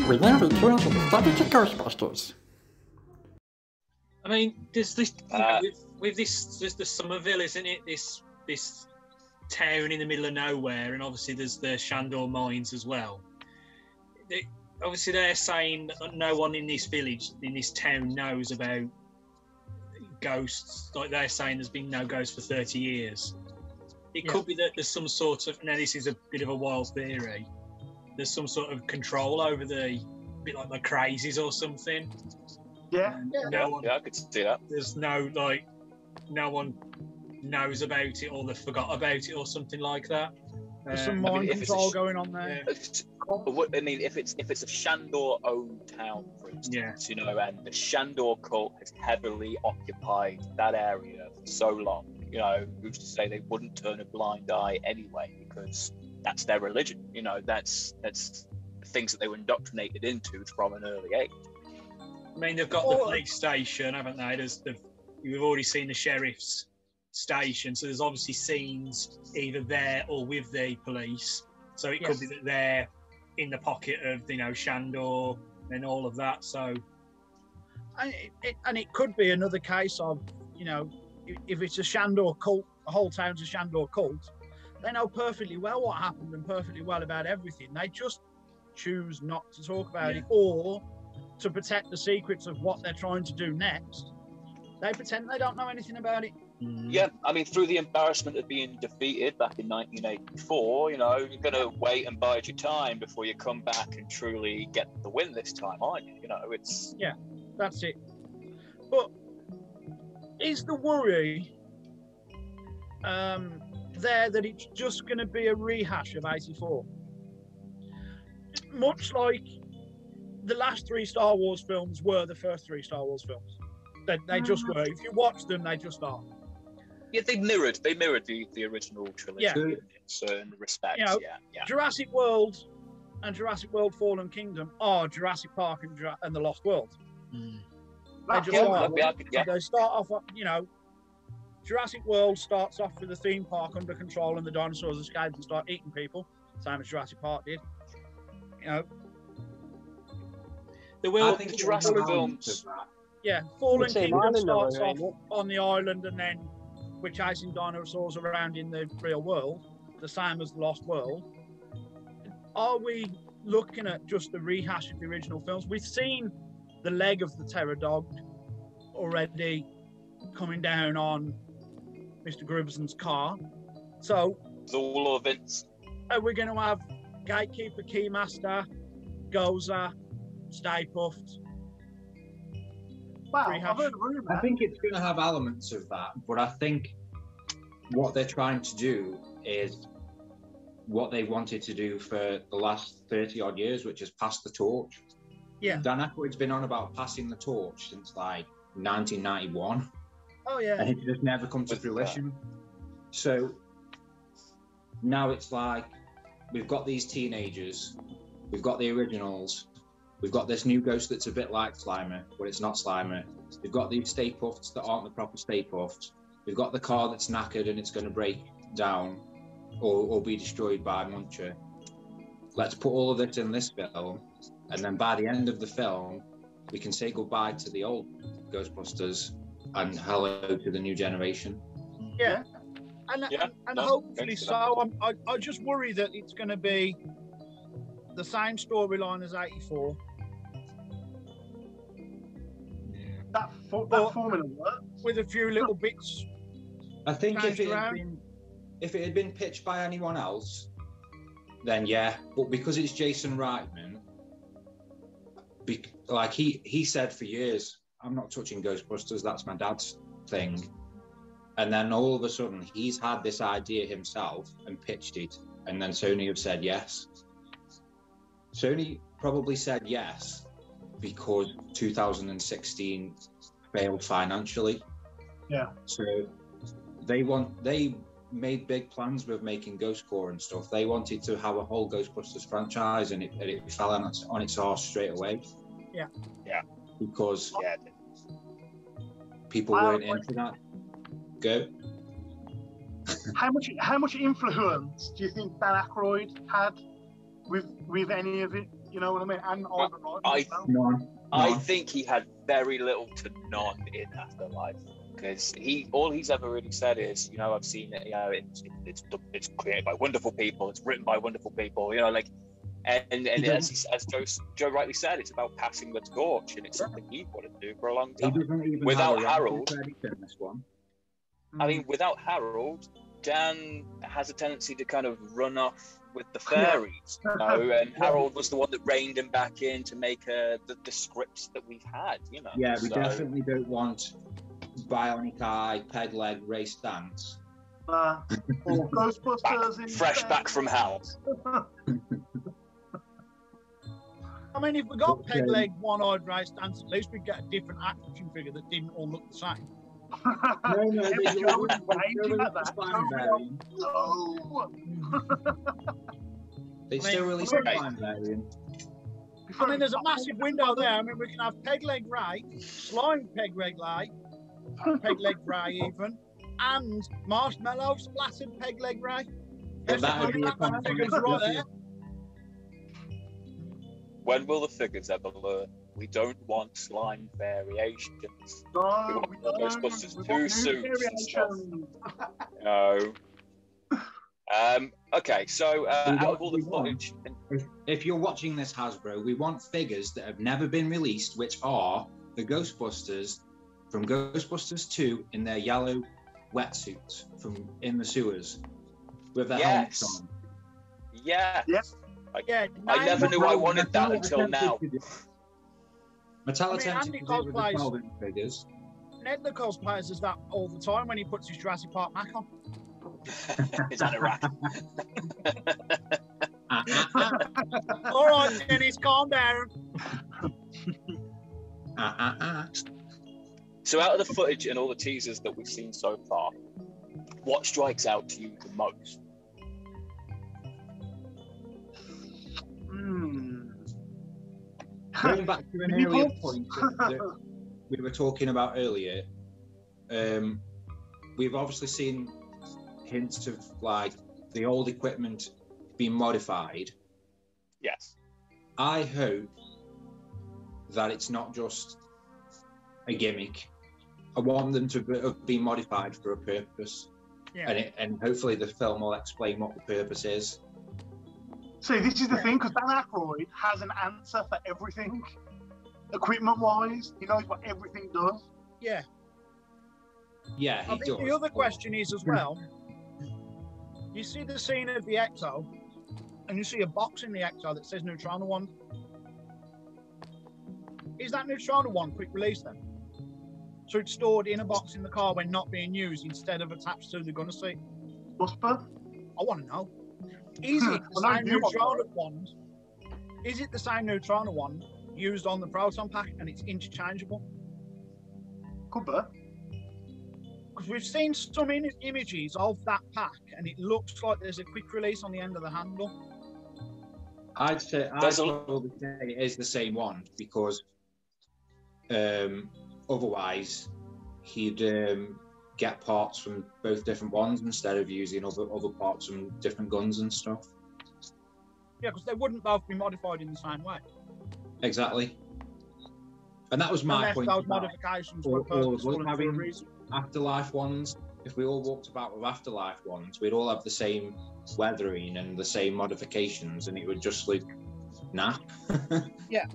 We now return to the Staffordshire Ghostbusters. I mean, there's this with this. There's the Somerville, isn't it? This town in the middle of nowhere, and obviously there's the Shandor mines as well. Obviously, they're saying that no one in this village, in this town, knows about ghosts. Like they're saying, there's been no ghosts for 30 years. It could be that there's some sort of. Now, this is a bit of a wild theory. There's some sort of control over a bit like the crazies or something. Yeah. I could see that. There's no one knows about it, or they forgot about it, or something like that. There's some mind control going on there. I mean, if it's a Shandor-owned town, for instance, you know, and the Shandor cult has heavily occupied that area for so long, you know, who's to say they wouldn't turn a blind eye anyway, because that's their religion. You know, that's things that they were indoctrinated into from an early age. I mean, they've got the police station, haven't they? We've already seen the sheriff's station, so there's obviously scenes either there or with the police. So it could be that they're in the pocket of, you know, Shandor and all of that. So, and it could be another case of, you know, if it's a Shandor cult, the whole town's a Shandor cult. They know perfectly well what happened and perfectly well about everything. They just choose not to talk about it, or to protect the secrets of what they're trying to do next. They pretend they don't know anything about it. Yeah, I mean, through the embarrassment of being defeated back in 1984, you know, you're going to wait and bide your time before you come back and truly get the win this time, aren't you? You know, it's... Yeah, that's it. But is the worry there that it's just going to be a rehash of 84? Much like the last 3 Star Wars films were the first 3 Star Wars films. They just were. If you watch them, they just are. Yeah, they mirrored the original trilogy in certain respects. You know, Jurassic World and Jurassic World Fallen Kingdom are Jurassic Park and the Lost World. They just are. They start off, you know, Jurassic World starts off with the theme park under control and the dinosaurs escape and start eating people, same as Jurassic Park did. You know, the Jurassic films. Yeah, Fallen Kingdom starts off on the island, and then we're chasing dinosaurs around in the real world, the same as the Lost World. Are we looking at just the rehash of the original films? We've seen the leg of the Terror Dog already coming down on Mr. Grubson's car. So, all of it. Are we going to have Gatekeeper, Keymaster, Gozer, Stay Puft? Well, I think it's going to have elements of that, but I think what they're trying to do is what they wanted to do for the last 30 odd years, which is pass the torch. Yeah. Dan Aykroyd's been on about passing the torch since like 1991. Oh yeah. And it just never come to fruition. So now it's like we've got these teenagers, we've got the originals, we've got this new ghost that's a bit like Slimer, but it's not Slimer. We've got these Stay Puffs that aren't the proper Stay Puffs. We've got the car that's knackered and it's going to break down or be destroyed by Muncher. Let's put all of this in this film, and then by the end of the film, we can say goodbye to the old Ghostbusters and hello to the new generation. Yeah, and hopefully so. I just worry that it's going to be the same storyline as 84. That formula works with a few little bits. I think if it had been pitched by anyone else, then yeah. But because it's Jason Reitman, like he said for years, I'm not touching Ghostbusters. That's my dad's thing. And then all of a sudden, he's had this idea himself and pitched it, and then Sony have said yes. Sony probably said yes because 2016 failed financially. Yeah. So they made big plans with making Ghost Corps and stuff. They wanted to have a whole Ghostbusters franchise, and it fell on its arse straight away. Yeah. Yeah. Because people weren't into that. Go. How much influence do you think Dan Aykroyd had with any of it You know what I mean? And Ivan None. I think he had very little to none in Afterlife, because all he's ever really said is, you know, I've seen it, you know, it's created by wonderful people, it's written by wonderful people, you know, like, and as Joe rightly said, it's about passing the torch, and it's something he wanted to do for a long time. Without Harold, I mean, without Harold, Dan has a tendency to kind of run off with the fairies, you know, and Harold was the one that reined him back in to make the scripts that we've had, you know. Yeah, we definitely don't want Bionic Eye, Peg Leg, Race Dance. Or Ghostbusters fresh back from hell. I mean, if we got Peg Leg, One-Eyed Race Dance, at least we'd get a different action figure that didn't all look the same. No, they still release a Slime variant. I mean, there's a massive window there. I mean, we can have Peg Leg Ray, Slime Peg Leg Ray, Peg Leg Ray even, and Marshmallow splattered Peg Leg Ray. Well, that would be a figures right there. When will the figures ever learn? We don't want slime variations. No, we want Ghostbusters 2 suits and stuff. No. Okay, so out of all the footage... If you're watching this, Hasbro, we want figures that have never been released, which are the Ghostbusters from Ghostbusters 2 in their yellow wetsuits from in the sewers with their helmets on. Yeah. Yes. I never knew I wanted that until now. Mattel attempted to do it with the 12-inch figures. Ned the cosplayers does that all the time when he puts his Jurassic Park Mac on. Is that a rack? All right, Dennis, calm down. So out of the footage and all the teasers that we've seen so far, what strikes out to you the most? Going back to an earlier point that we were talking about earlier, we've obviously seen hints of like the old equipment being modified. Yes. I hope that it's not just a gimmick. I want them to have been modified for a purpose. Yeah. And hopefully the film will explain what the purpose is. See, this is the thing, because Dan Aykroyd has an answer for everything. Equipment-wise, he knows what everything does. Yeah. Yeah, he I think does. the other question is as well, you see the scene of the Ecto, and you see a box in the Ecto that says Neutrona Wand. Is that Neutrona Wand quick release then? So it's stored in a box in the car when not being used instead of attached to the gunner seat? Whisper? I want to know. Is it the same Neutrona Wand? Is it the same Neutrona Wand used on the Proton Pack and it's interchangeable? Could be. Because we've seen some images of that pack and it looks like there's a quick release on the end of the handle. I'd probably say it is the same one because otherwise he'd get parts from both different ones instead of using other parts from different guns and stuff. Yeah, because they wouldn't both be modified in the same way. Exactly. And that was my point. Those modifications were purposeful for a reason. Afterlife ones, if we all walked about with Afterlife ones, we'd all have the same weathering and the same modifications, and it would just look naff. Yeah.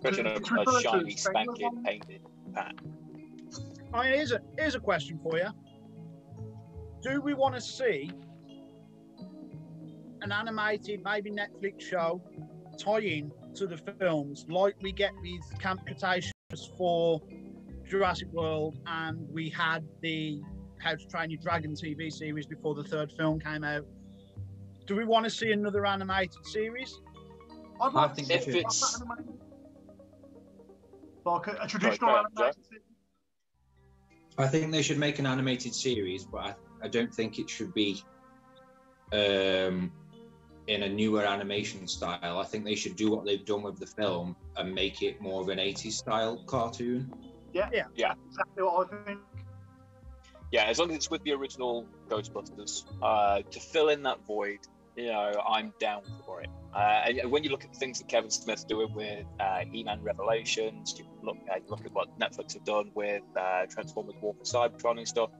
Imagine a shiny, spanking, painted pack. I mean, here's a question for you. Do we want to see an animated, maybe Netflix show tie-in to the films like we get with Camp Cretaceous for Jurassic World, and we had the How to Train Your Dragon TV series before the third film came out? Do we want to see another animated series? I think if it's like a traditional animated series. I think they should make an animated series, but I don't think it should be in a newer animation style. I think they should do what they've done with the film and make it more of an 80s style cartoon. Yeah. Exactly what I think. Yeah, as long as it's with the original Ghostbusters, to fill in that void, you know, I'm down for it. And when you look at things that Kevin Smith's doing with He-Man Revelations, you look at what Netflix have done with Transformers War for Cybertron and stuff.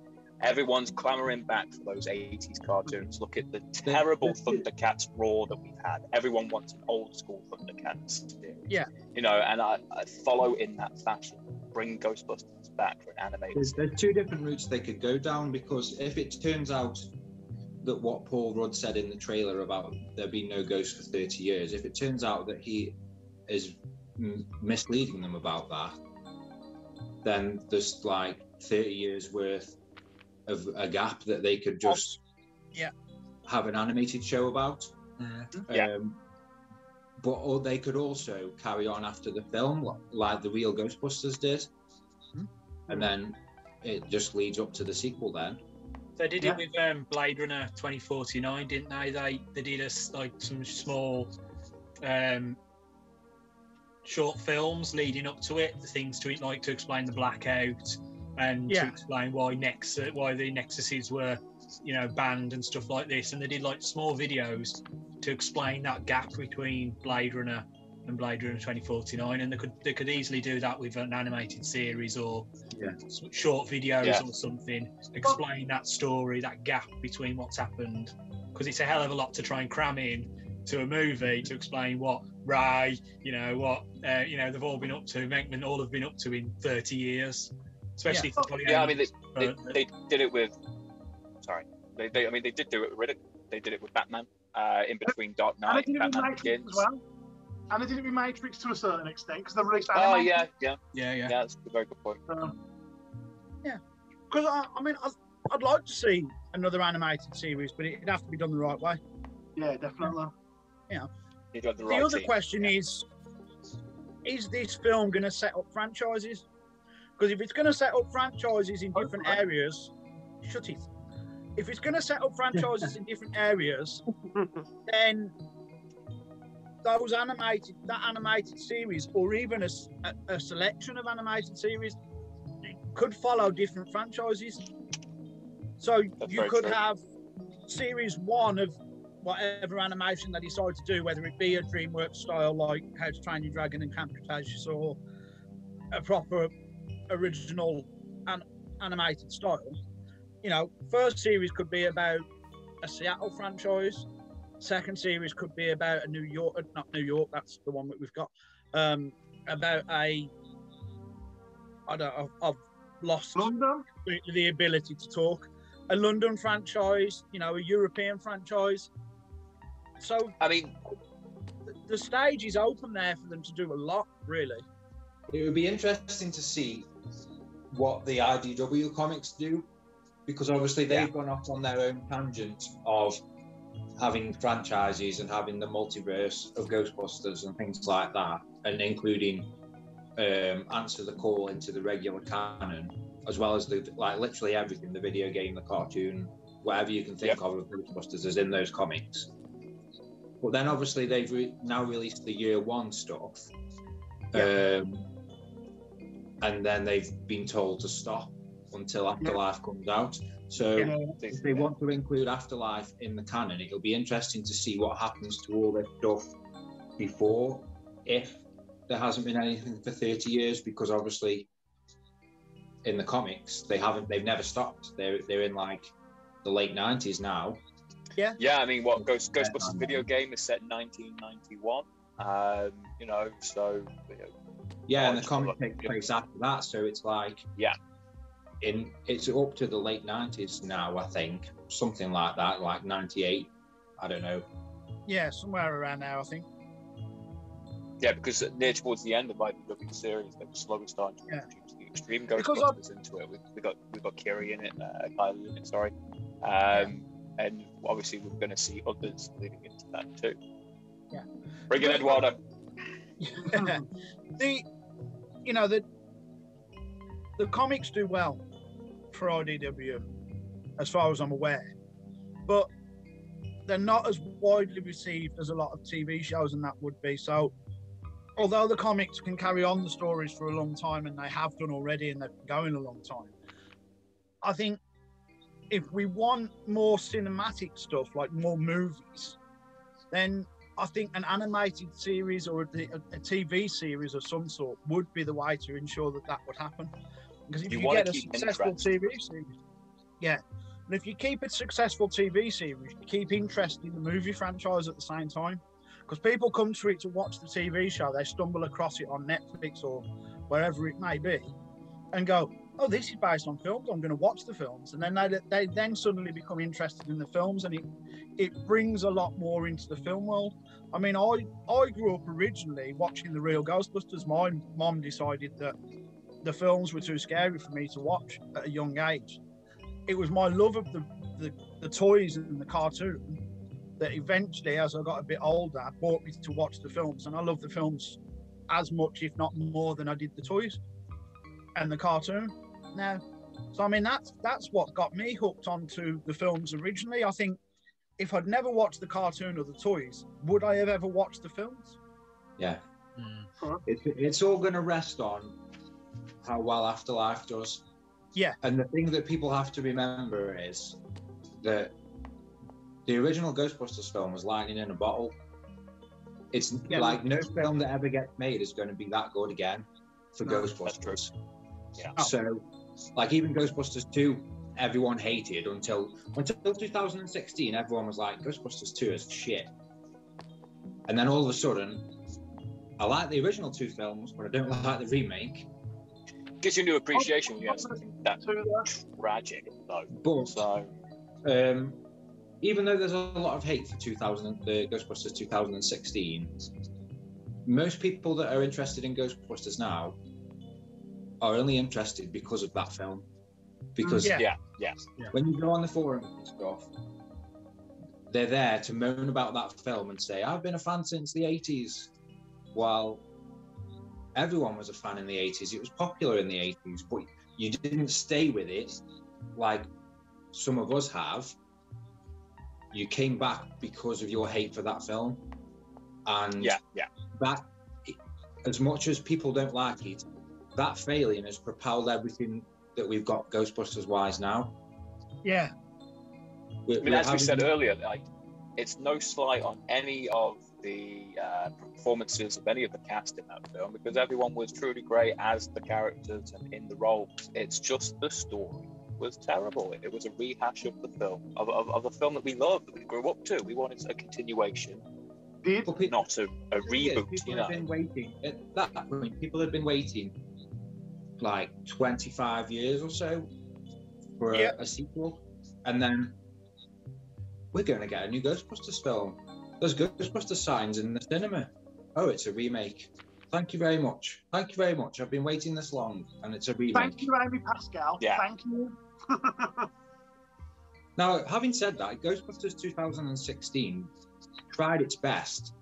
Everyone's clamoring back for those 80s cartoons. Look at the terrible Thundercats Raw that we've had. Everyone wants an old school Thundercats series. Yeah. You know, and I follow in that fashion. Bring Ghostbusters back for an animated series. There's two different routes they could go down, because if it turns out that what Paul Rudd said in the trailer about there being no ghost for 30 years, if it turns out that he is misleading them about that, then there's like 30 years worth of a gap that they could just have an animated show about. Or they could also carry on after the film like the real Ghostbusters did, and then it just leads up to the sequel then. They did it with Blade Runner 2049, didn't they? They did some small short films leading up to it, the things to explain the blackout and to explain why the Nexuses were, you know, banned and stuff like this. And they did like small videos to explain that gap between Blade Runner and Blade Runner 2049, and they could easily do that with an animated series or short videos or something, explain that story, that gap between what's happened, because it's a hell of a lot to try and cram in to a movie to explain what Ray, you know, what they've all been up to, Venkman all have been up to in 30 years, especially. I mean, they did it with. Sorry, they did do it with Riddick. They did it with Batman in between Dark Knight and Batman Begins. As well. And they did it with Matrix to a certain extent, because they released animated. Yeah, that's a very good point. Because I'd like to see another animated series, but it'd have to be done the right way. Yeah, definitely. Yeah. The other question is this film going to set up franchises? Because if it's going to set up franchises in different areas, shut it. If it's going to set up franchises in different areas, then that animated series, or even a selection of animated series, could follow different franchises. So you could have series one of whatever animation they decide to do, whether it be a DreamWorks style like How to Train Your Dragon and Camp Cretaceous, or a proper original animated style. You know, first series could be about a Seattle franchise. Second series could be about not New York, that's the one that we've got. About I've lost London? the ability to talk. A London franchise, you know, a European franchise. So, I mean, the stage is open there for them to do a lot, really. It would be interesting to see what the IDW comics do, because obviously they've gone off on their own tangent of having franchises and having the multiverse of Ghostbusters and things like that, and including Answer the Call into the regular canon, as well as literally everything, the video game, the cartoon, whatever you can think of Ghostbusters is in those comics. But then obviously they've now released the year one stuff, and then they've been told to stop until Afterlife comes out. So if they want to include Afterlife in the canon, it'll be interesting to see what happens to all this stuff before, if there hasn't been anything for 30 years, because obviously in the comics they've never stopped. They're in like the late 90s now. I mean, what Ghostbusters video game is set in 1991, you know, so and the comic takes place after that, so it's like it's up to the late 90s now, I think, something like that, like 98, I don't know. Yeah, somewhere around there, I think. Yeah, because near towards the end of the IDW series, they were slowly starting to introduce the extreme Ghostbusters into it. We've got Kiri in it, Kylie in it, sorry, and obviously we're going to see others leading into that too. Yeah, bring in Eduardo. The comics do well for IDW, as far as I'm aware, but they're not as widely received as a lot of TV shows, and that would be so. Although the comics can carry on the stories for a long time, and they have done already, and they've been going a long time, I think if we want more cinematic stuff, like more movies, then I think an animated series or a TV series of some sort would be the way to ensure that would happen. Because if you get a successful TV series, and if you keep a successful TV series, you keep interest in the movie franchise at the same time. Because people come to it to watch the TV show, they stumble across it on Netflix or wherever it may be, and go, "Oh, this is based on films. I'm going to watch the films." And then they then suddenly become interested in the films, and it brings a lot more into the film world. I mean, I grew up originally watching the real Ghostbusters. My mom decided that the films were too scary for me to watch at a young age. It was my love of the toys and the cartoon that eventually, as I got a bit older, brought me to watch the films. And I love the films as much, if not more, than I did the toys and the cartoon now. So, I mean, that's what got me hooked onto the films originally. I think if I'd never watched the cartoon or the toys, would I have ever watched the films? Yeah. It's all going to rest on how well Afterlife does. Yeah. And the thing that people have to remember is that the original Ghostbusters film was lightning in a bottle. It's like no film that ever gets made is going to be that good again for Ghostbusters. Yeah. So, like even Ghostbusters 2, everyone hated until 2016. Everyone was like, Ghostbusters 2 is shit. And then all of a sudden, I like the original 2 films, but I don't like the remake. Gives you a new appreciation when you have something that tragic, though. But so, even though there's a lot of hate for the Ghostbusters 2016, most people that are interested in Ghostbusters now are only interested because of that film. Because when you go on the forums and stuff, they're there to moan about that film and say, I've been a fan since the 80s. While everyone was a fan in the 80s. It was popular in the 80s, but you didn't stay with it like some of us have. You came back because of your hate for that film. And that, as much as people don't like it, that failing has propelled everything that we've got Ghostbusters wise now. Yeah. As we said earlier, like, it's no slight on any of the performances of any of the cast in that film, because everyone was truly great as the characters and in the roles. It's just the story was terrible. It was a rehash of the film, of a film that we loved, that we grew up to. We wanted a continuation, not a reboot. People have been waiting. At that point, people had been waiting like 25 years or so for a sequel, and then we're going to get a new Ghostbusters film. There's Ghostbusters signs in the cinema. Oh, it's a remake. Thank you very much. Thank you very much. I've been waiting this long, and it's a remake. Thank you, Amy Pascal. Yeah. Thank you. Now, having said that, Ghostbusters 2016 tried its best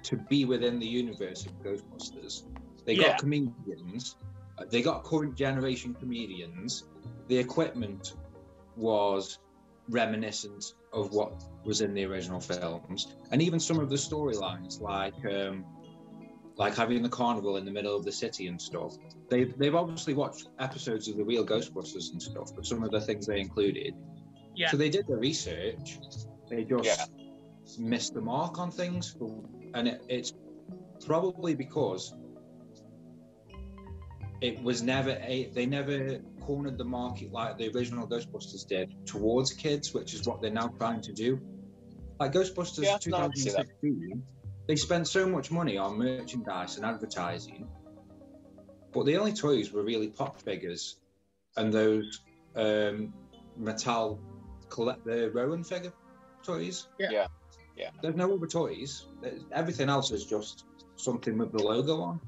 to be within the universe of Ghostbusters. They got comedians. They got current generation comedians. The equipment was reminiscent of what was in the original films, and even some of the storylines, like having the carnival in the middle of the city and stuff. They've obviously watched episodes of the real Ghostbusters and stuff, but some of the things they included. Yeah. So they did the research. They just missed the mark on things, and it's probably because it was they never cornered the market like the original Ghostbusters did towards kids, which is what they're now trying to do. Like Ghostbusters 2016, they spent so much money on merchandise and advertising, but the only toys were really pop figures and those Mattel the Rowan figure toys. Yeah. There's no other toys. Everything else is just something with the logo on.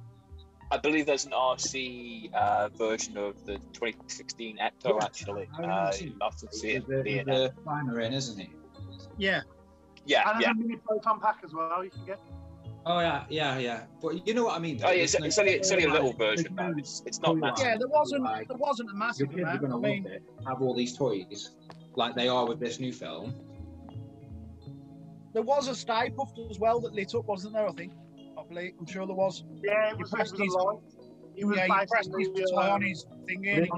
I believe there's an RC version of the 2016 Ecto, actually. You often see it. There's a climber in, isn't it? Yeah. And there's a mini proton pack as well you can get. Oh, yeah. But you know what I mean? Oh, yeah, it's only a little version. It's not massive. Yeah, there wasn't a massive Your kids are going to have all these toys like they are with this new film. There was a Stay Puft as well that lit up, wasn't there, I think? I'm sure there was. Yeah, it was his light. He pressed his toy on his thingy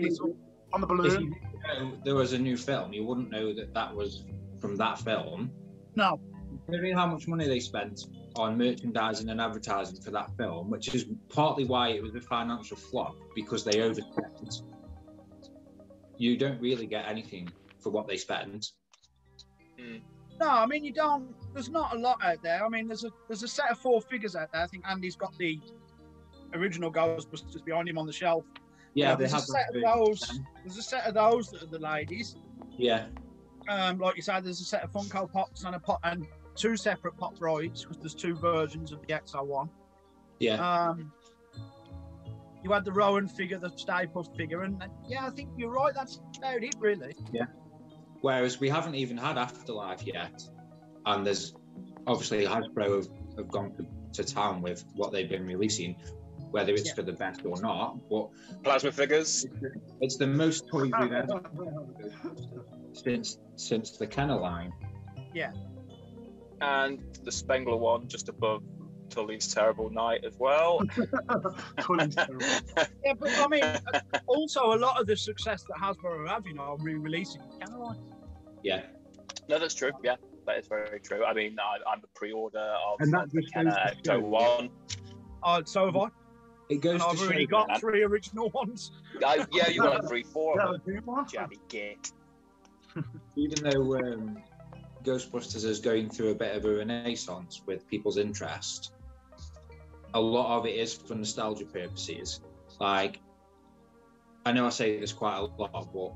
on the balloon. If you know there was a new film, you wouldn't know that was from that film. No. considering how much money they spent on merchandising and advertising for that film, which is partly why it was a financial flop, because they overspent, you don't really get anything for what they spent. No, I mean, you don't. There's not a lot out there. I mean, there's a set of 4 figures out there. I think Andy's got the original Ghostbusters behind him on the shelf. Yeah, there's a set of those. There's a set of those that are the ladies. Yeah. Like you said, there's a set of Funko Pops and 2 separate pop rides, because there's 2 versions of the XR1. Yeah. You had the Rowan figure, the Stay Puft figure, and yeah, I think you're right. That's about it, really. Yeah. Whereas we haven't even had Afterlife yet, and there's obviously Hasbro have gone to town with what they've been releasing, whether it's for the best or not. But plasma figures. It's the most toys we've ever since the Kenner line. Yeah. And the Spengler one just above Tully's Terrible Night as well. Tully's Terrible. Yeah, but I mean, also a lot of the success that Hasbro are having are re-releasing Kenner line. Yeah. No, that's true. Yeah, that is very true. I mean, I'm a pre-order of the Kenner Ecto 1. So have I. It goes and I've to already show got 3 original ones. Yeah, you got 3, 4 Yeah, of them. Jabby git. Even though Ghostbusters is going through a bit of a renaissance with people's interest, a lot of it is for nostalgia purposes. Like, I know I say this quite a lot, but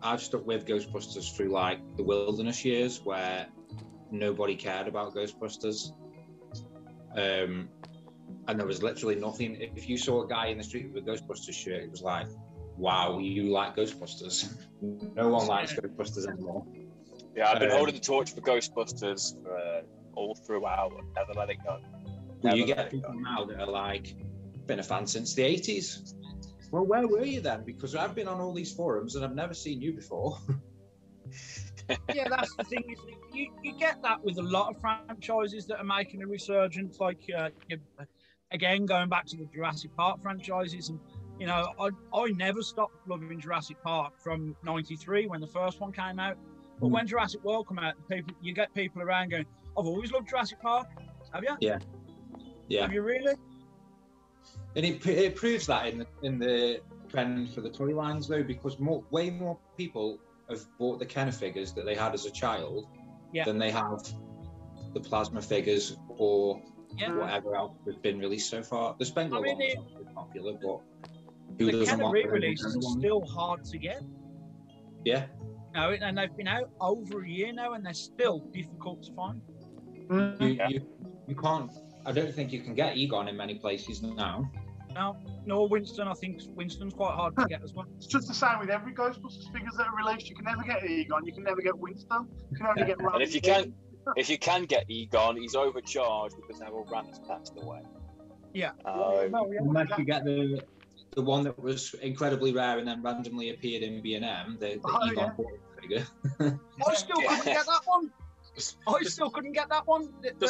I've stuck with Ghostbusters through like the wilderness years where nobody cared about Ghostbusters. And there was literally nothing. If you saw a guy in the street with a Ghostbusters shirt, it was like, wow, you like Ghostbusters. No one likes Ghostbusters anymore. Yeah, I've been holding the torch for Ghostbusters all throughout. Never let it go. You get people now that are like, been a fan since the 80s. Well, where were you then? Because I've been on all these forums and I've never seen you before. Yeah, that's the thing. You get that with a lot of franchises that are making a resurgence. Like, again, going back to the Jurassic Park franchises, and you know, I never stopped loving Jurassic Park from '93 when the first one came out. But when Jurassic World come out, you get people around going, "I've always loved Jurassic Park." Have you? Yeah. Yeah. Have you really? And it proves that in the trend for the toy lines though, because way more people have bought the Kenner figures that they had as a child than they have the plasma figures or whatever else has been released so far. The Spengler one was obviously popular, but who the doesn't Kenner want re-releases are still hard to get. Yeah. No, and they've been out over a year now, and they're still difficult to find. You can't. I don't think you can get Egon in many places now. No, Winston. I think Winston's quite hard to get as well. It's just the same with every Ghostbusters figures that are released. You can never get Egon. You can never get Winston. You can only get Randy. And if you can get Egon, he's overcharged because Harold Ramis passed away. Yeah. Unless you get the one that was incredibly rare and then randomly appeared in B&M, the Egon figure. I still couldn't get that one. The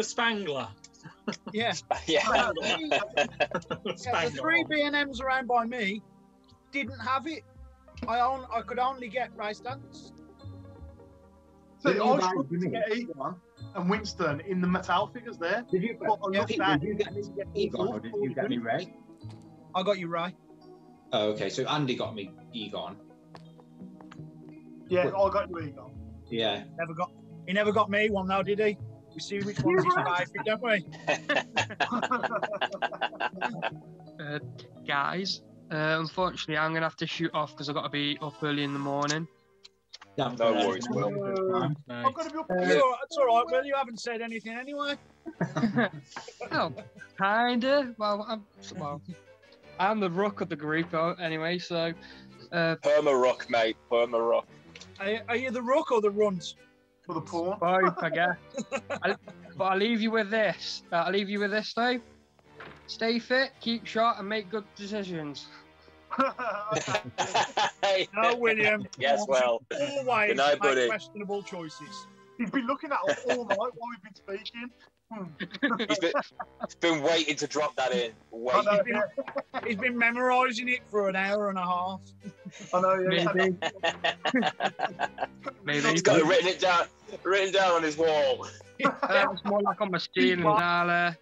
Spangler. Yeah. Yeah. The 3 B&Ms around by me didn't have it. I could only get Race Dance. So I struggled to get Egon and Winston in the Mattel figures there. Did you get me Egon or did you get me Ray? I got you Ray. Oh, okay. So Andy got me Egon. Yeah, I got you Egon. Yeah. He never got me one now, did he? We see which one's his favourite, don't we? Guys, unfortunately, I'm going to have to shoot off because I've got to be up early in the morning. No worries, Will. I've got to be up. It's all right, Will. You haven't said anything anyway. Oh, kinda. Well, I'm the rook of the group anyway, so. Perma rock, mate. Perma rock. Are you the rook or the runt? For the porn. Both, I guess. But I'll leave you with this. Though. Stay fit, keep short, and make good decisions. No, William. Yes, well. Always Good night, buddy. make questionable choices. He's been looking at us all night while we've been speaking. He's been waiting to drop that in. I know, Waiting. He's been memorising it for an hour and a half. I know, yeah. Maybe. Maybe. He's got it written down on his wall. It's more like on my screen, and I'll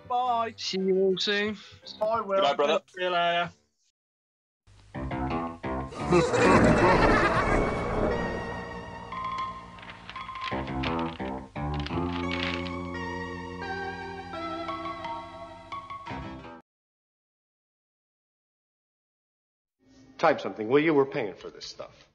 Bye. see you all soon. Bye, Will. Good night, brother. See you later. Type something, will you? We're paying for this stuff.